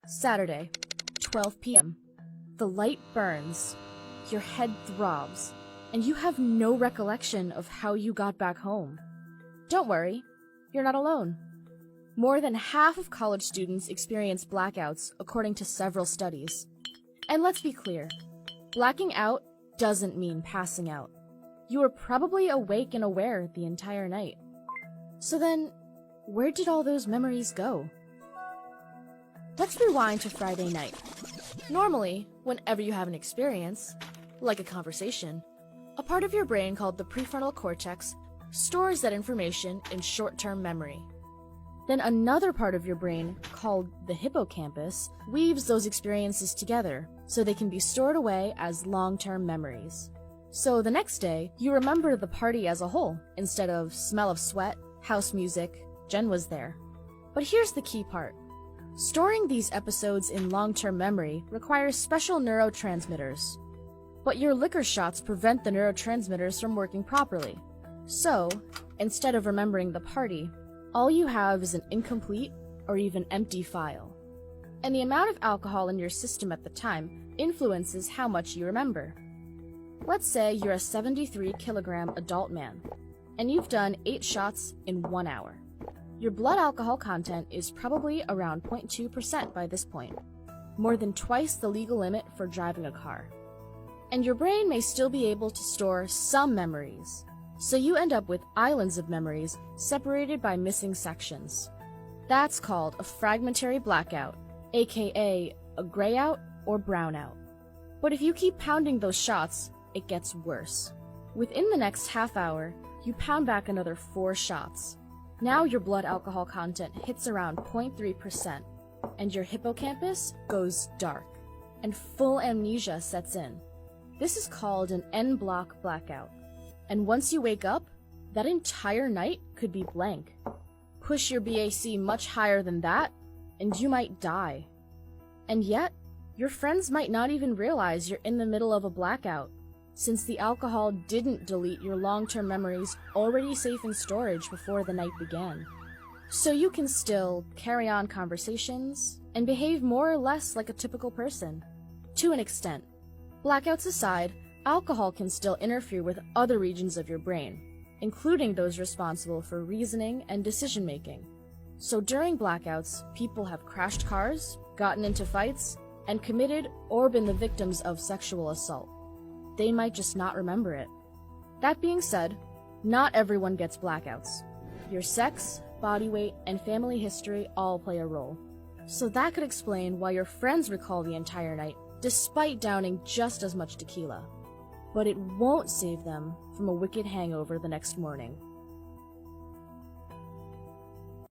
Saturday, 12 p.m. The light burns, your head throbs, and you have no recollection of how you got back home. Don't worry, you're not alone. More than half of college students experience blackouts, according to several studies. And let's be clear, blacking out doesn't mean passing out. You were probably awake and aware the entire night. So then, where did all those memories go? Let's rewind to Friday night. Normally, whenever you have an experience, like a conversation, a part of your brain called the prefrontal cortex stores that information in short-term memory. Then another part of your brain, called the hippocampus, weaves those experiences together so they can be stored away as long-term memories. So the next day, you remember the party as a whole, instead of smell of sweat, house music, Jen was there. But here's the key part. Storing these episodes in long-term memory requires special neurotransmitters. But your liquor shots prevent the neurotransmitters from working properly. So, instead of remembering the party, all you have is an incomplete or even empty file. And the amount of alcohol in your system at the time influences how much you remember. Let's say you're a 73-kilogram adult man, and you've done 8 shots in 1 hour. Your blood alcohol content is probably around 0.2% by this point, more than twice the legal limit for driving a car. And your brain may still be able to store some memories, so you end up with islands of memories separated by missing sections. That's called a fragmentary blackout, aka a grayout or brownout. But if you keep pounding those shots, it gets worse. Within the next half hour, you pound back another 4 shots. Now your blood alcohol content hits around 0.3%, and your hippocampus goes dark, and full amnesia sets in. This is called an en-bloc blackout. And once you wake up, that entire night could be blank. Push your BAC much higher than that, and you might die. And yet, your friends might not even realize you're in the middle of a blackout, since the alcohol didn't delete your long-term memories already safe in storage before the night began. So you can still carry on conversations and behave more or less like a typical person. To an extent. Blackouts aside, alcohol can still interfere with other regions of your brain, including those responsible for reasoning and decision-making. So during blackouts, people have crashed cars, gotten into fights, and committed or been the victims of sexual assault. They might just not remember it. That being said, not everyone gets blackouts. Your sex, body weight, and family history all play a role. So that could explain why your friends recall the entire night, despite downing just as much tequila. But it won't save them from a wicked hangover the next morning.